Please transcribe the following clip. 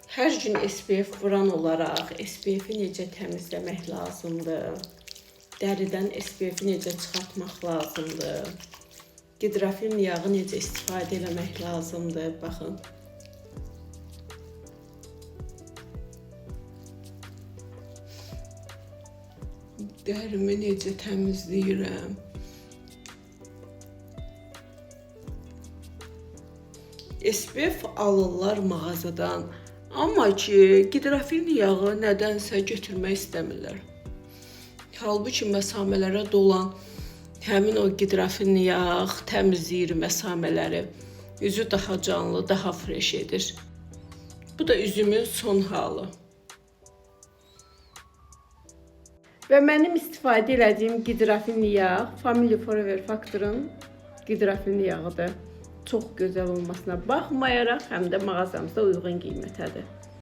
Hər gün SPF vuran olaraq SPF-i necə təmizləmək lazımdır? Dəridən SPF-i necə çıxartmaq lazımdır? Gidrafin yağı necə istifadə etmək lazımdır? Baxın. Dərimi necə təmizləyirəm? SPF alırlar mağazadan. Amma ki, gidrafin yağı nədənsə götürmək istəmirlər. Halbuki məsamələrə dolan həmin o gidrafin yağ təmizləyir məsamələri. Üzü daha canlı, daha fresh edir. Bu da üzümün son halı. Və mənim istifadə etdiyim gidrafin yağ Family Forever Factor'ın gidrafin yağıdır. Çox gözəl olmasına baxmayaraq, həm də mağazamızda uyğun qiymətədir.